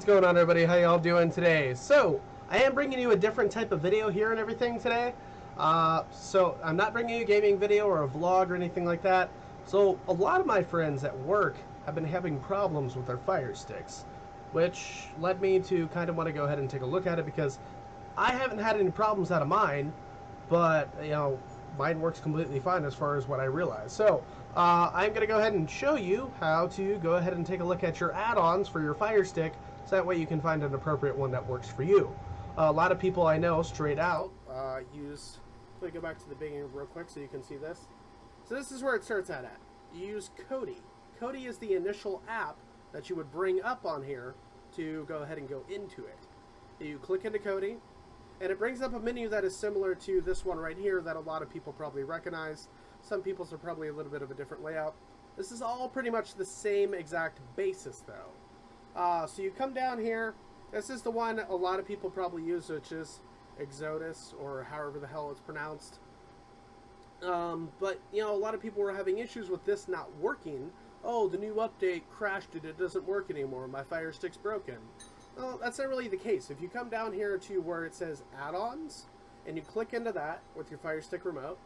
What's going on, everybody? How y'all doing today? So I am bringing you a different type of video here and everything today. So I'm not bringing you a gaming video or a vlog or anything like that. So a lot of my friends at work have been having problems with their Fire Sticks, which led me to kind of want to go ahead and take a look at it because I haven't had any problems out of mine, but mine works completely fine as far as what I realize. So I'm going to go ahead and show you how to go ahead and take a look at your add-ons for your Fire Stick, so that way you can find an appropriate one that works for you. A lot of people I know straight out use, let me go back to the beginning real quick so you can see this. So this is where it starts out at. You use Kodi. Kodi is the initial app that you would bring up on here to go ahead and go into it. You click into Kodi, and it brings up a menu that is similar to this one right here that a lot of people probably recognize. Some people's are probably a little bit of a different layout. This is all pretty much the same exact basis though. So you come down here. This is the one a lot of people probably use, which is Exodus, or however the hell it's pronounced. But a lot of people were having issues with this not working. Oh, the new update crashed it. It doesn't work anymore. My Fire Stick's broken. Well, that's not really the case. If you come down here to where it says add-ons, and you click into that with your Fire Stick remote,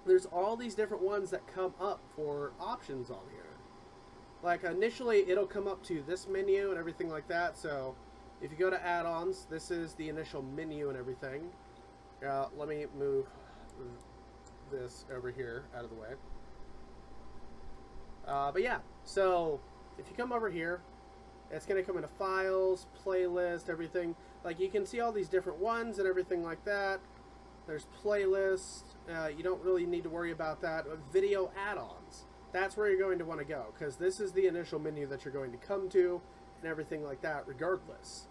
there's all these different ones that come up for options on here. Like initially, it'll come up to this menu and everything like that. So if you go to add-ons, this is the initial menu and everything. Let me move this over here out of the way. But yeah, so if you come over here, it's going to come into files, playlist, everything. Like you can see all these different ones and everything like that. There's playlists. You don't really need to worry about that. Video add-ons. That's where you're going to want to go, because this is the initial menu that you're going to come to and everything like that regardless.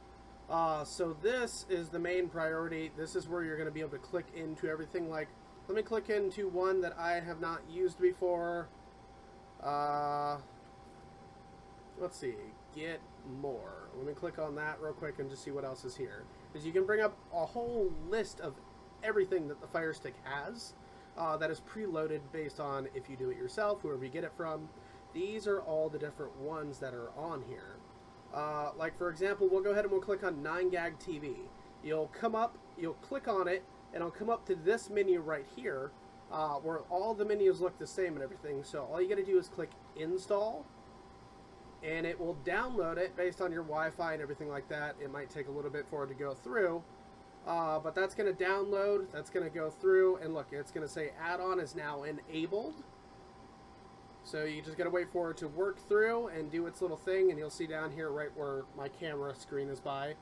So this is the main priority. This is where you're going to be able to click into everything. Like, let me click into one that I have not used before. Let's see, get more. Let me click on that real quick and just see what else is here. Because you can bring up a whole list of everything that the Fire Stick has that is preloaded based on if you do it yourself, whoever you get it from. These are all the different ones that are on here. Like for example, we'll go ahead and we'll click on 9GAG TV. You'll come up, you'll click on it, and it'll come up to this menu right here where all the menus look the same and everything. So all you got to do is click install, and it will download it based on your Wi-Fi and everything like that. It might take a little bit for it to go through, but that's going to download, that's going to go through, and look, it's going to say add-on is now enabled. So you just got to wait for it to work through and do its little thing, and you'll see down here right where my camera screen is by.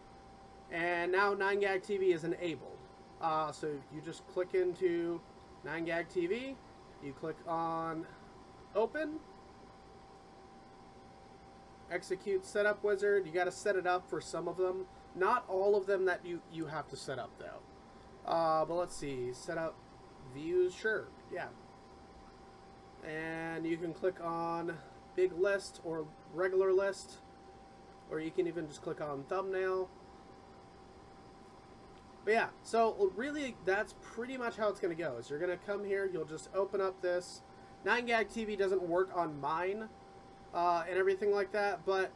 And now 9GAG TV is enabled. So you just click into 9GAG TV, you click on open, execute setup wizard. You got to set it up for some of them, not all of them that you have to set up though. But let's see, set up views, sure, yeah. And you can click on big list or regular list, or you can even just click on thumbnail. But yeah, so really that's pretty much how it's going to go. Is you're going to come here, you'll just open up this. 9GAG TV doesn't work on mine and everything like that, but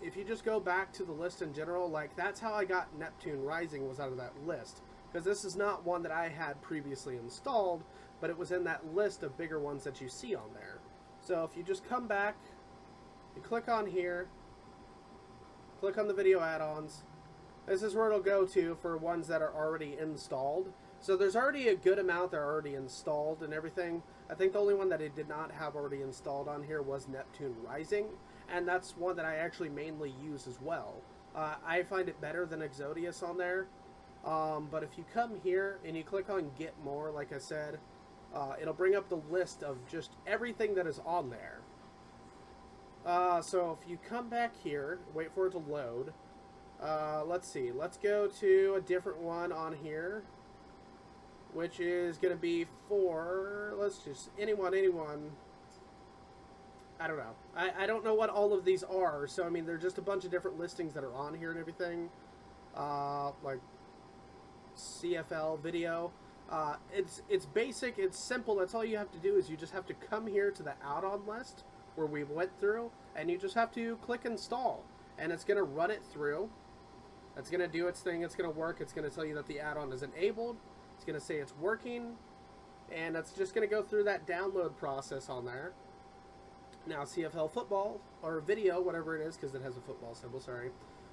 if you just go back to the list in general, like that's how I got Neptune Rising, was out of that list. Because this is not one that I had previously installed, but it was in that list of bigger ones that you see on there. So if you just come back, you click on here, click on the video add-ons, this is where it'll go to for ones that are already installed. So there's already a good amount that are already installed and everything. I think the only one that it did not have already installed on here was Neptune Rising, and that's one that I actually mainly use as well. I find it better than Exodus on there. But if you come here and you click on Get More, like I said, it'll bring up the list of just everything that is on there. So if you come back here, wait for it to load. Let's see, let's go to a different one on here, which is going to be for, let's just, anyone. I don't know. I don't know what all of these are, so I mean, they're just a bunch of different listings that are on here and everything. Like CFL video. It's basic, it's simple. That's all you have to do is you just have to come here to the add-on list where we went through, and you just have to click install. and it's going to run it through. It's going to do its thing. It's going to work. It's going to tell you that the add-on is enabled. It's going to say it's working, and it's just going to go through that download process on there. Now CFL football, or video, whatever it is, because it has a football symbol, sorry,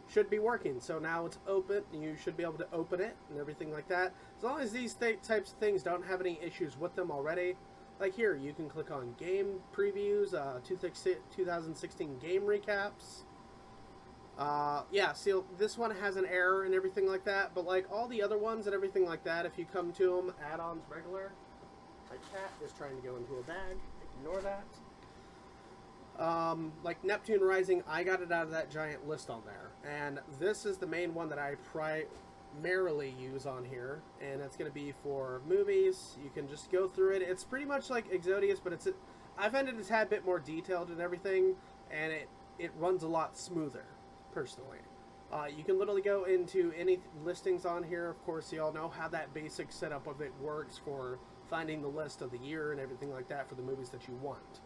should be working. So now it's open, and you should be able to open it and everything like that. As long as these types of things don't have any issues with them already. Like here, you can click on game previews, 2016 game recaps. Yeah, see, this one has an error and everything like that, but like all the other ones and everything like that, if you come to them, add-ons regular, my cat is trying to go into a bag, ignore that. Like Neptune Rising, I got it out of that giant list on there, and this is the main one that I primarily use on here, and it's going to be for movies. You can just go through it. It's pretty much like Exodius, but I find it a tad bit more detailed and everything, and it runs a lot smoother, personally. You can literally go into any listings on here. Of course, you all know how that basic setup of it works for finding the list of the year and everything like that for the movies that you want.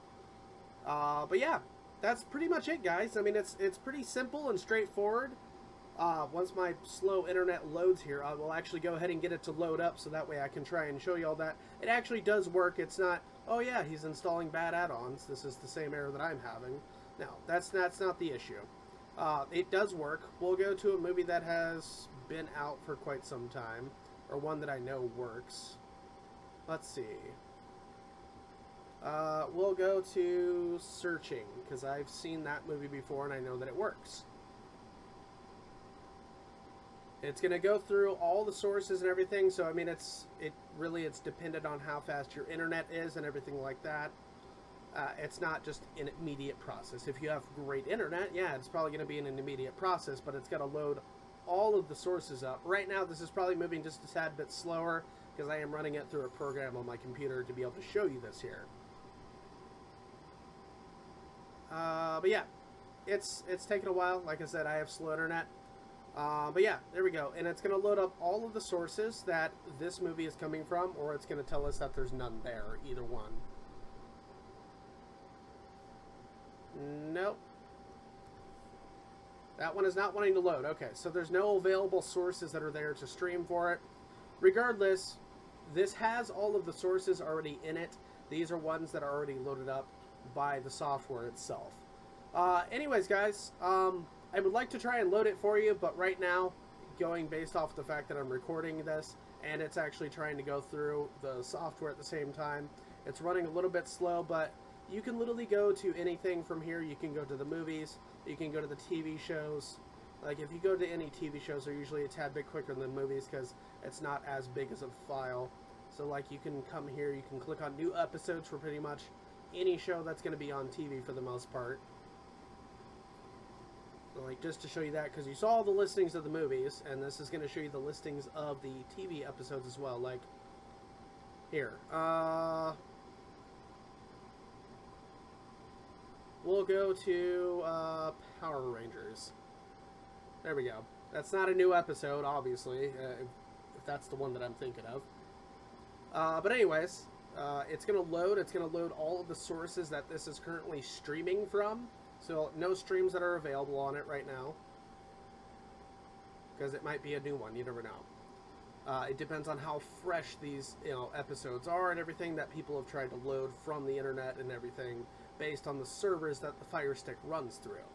But yeah, that's pretty much it, guys. I mean, it's pretty simple and straightforward. Once my slow internet loads here, I will actually go ahead and get it to load up so that way I can try and show you all that. It actually does work. It's not, oh yeah, he's installing bad add-ons. This is the same error that I'm having. No, that's not the issue. It does work. We'll go to a movie that has been out for quite some time, or one that I know works. Let's see. We'll go to searching, because I've seen that movie before and I know that it works. It's going to go through all the sources and everything, so I mean it's dependent on how fast your internet is and everything like that. It's not just an immediate process. If you have great internet, yeah, it's probably going to be an immediate process, but it's got to load all of the sources up. Right now, this is probably moving just a tad bit slower, because I am running it through a program on my computer to be able to show you this here. But yeah, it's taken a while. Like I said, I have slow internet. But yeah, there we go. And it's going to load up all of the sources that this movie is coming from, or it's going to tell us that there's none there, either one. Nope. That one is not wanting to load. Okay, so there's no available sources that are there to stream for it. Regardless, this has all of the sources already in it. These are ones that are already loaded up by the software itself. Anyways, guys, I would like to try and load it for you, but right now, going based off the fact that I'm recording this, and it's actually trying to go through the software at the same time, it's running a little bit slow, but you can literally go to anything from here. You can go to the movies, you can go to the TV shows. Like, if you go to any TV shows, they're usually a tad bit quicker than movies because it's not as big as a file. So, like, you can come here, you can click on new episodes for pretty much any show that's going to be on TV for the most part. So, like, just to show you that, because you saw the listings of the movies, and this is going to show you the listings of the TV episodes as well. Like, here. We'll go to Power Rangers. There we go. That's not a new episode, obviously, if that's the one that I'm thinking of. But anyways, it's going to load. It's going to load all of the sources that this is currently streaming from. So no streams that are available on it right now, because it might be a new one. You never know. It depends on how fresh these episodes are and everything that people have tried to load from the internet and everything, based on the servers that the Fire Stick runs through.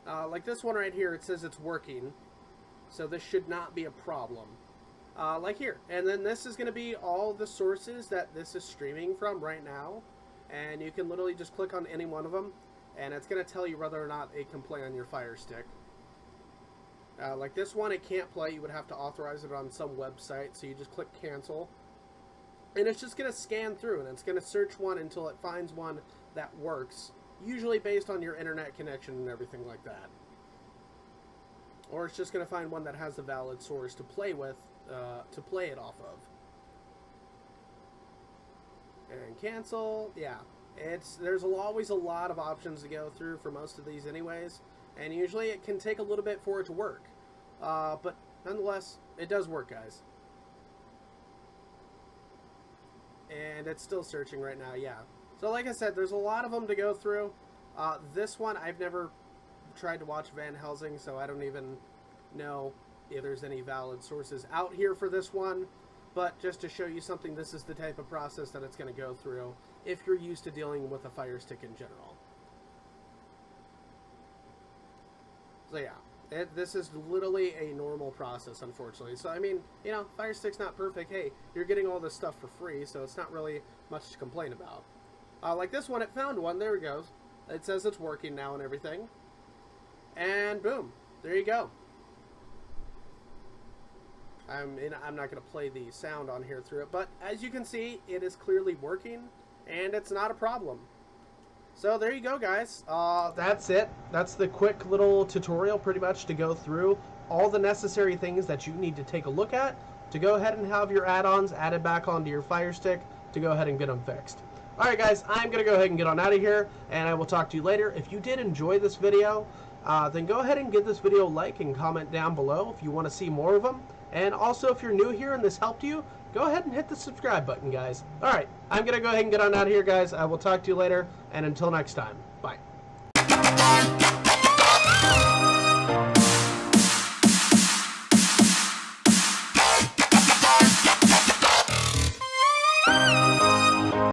Like this one right here, it says it's working, so this should not be a problem. Like here, and then this is going to be all the sources that this is streaming from right now, and you can literally just click on any one of them, and it's going to tell you whether or not it can play on your Fire Stick. Like this one, it can't play. You would have to authorize it on some website, so you just click cancel. And it's just going to scan through, and it's going to search one until it finds one that works, usually based on your internet connection and everything like that. Or it's just going to find one that has a valid source to play with, to play it off of. And cancel, yeah. There's always a lot of options to go through for most of these anyways, and usually it can take a little bit for it to work. But nonetheless, it does work, guys. And it's still searching right now, yeah. So like I said, there's a lot of them to go through. This one, I've never tried to watch Van Helsing, so I don't even know if there's any valid sources out here for this one. But just to show you something, this is the type of process that it's going to go through if you're used to dealing with a Fire Stick in general. So yeah, this is literally a normal process, unfortunately. So I mean, you know, Fire Stick's not perfect. Hey, you're getting all this stuff for free, so it's not really much to complain about. Like this one, it found one. There it goes. It says it's working now and everything. And boom, there you go. I'm not going to play the sound on here through it, but as you can see, it is clearly working, and it's not a problem. So there you go, guys. That's it. That's the quick little tutorial, pretty much, to go through all the necessary things that you need to take a look at to go ahead and have your add-ons added back onto your Fire Stick to go ahead and get them fixed. Alright guys, I'm going to go ahead and get on out of here, and I will talk to you later. If you did enjoy this video, then go ahead and give this video a like and comment down below if you want to see more of them. And also, if you're new here and this helped you, go ahead and hit the subscribe button, guys. Alright, I'm going to go ahead and get on out of here, guys. I will talk to you later, and until next time, bye.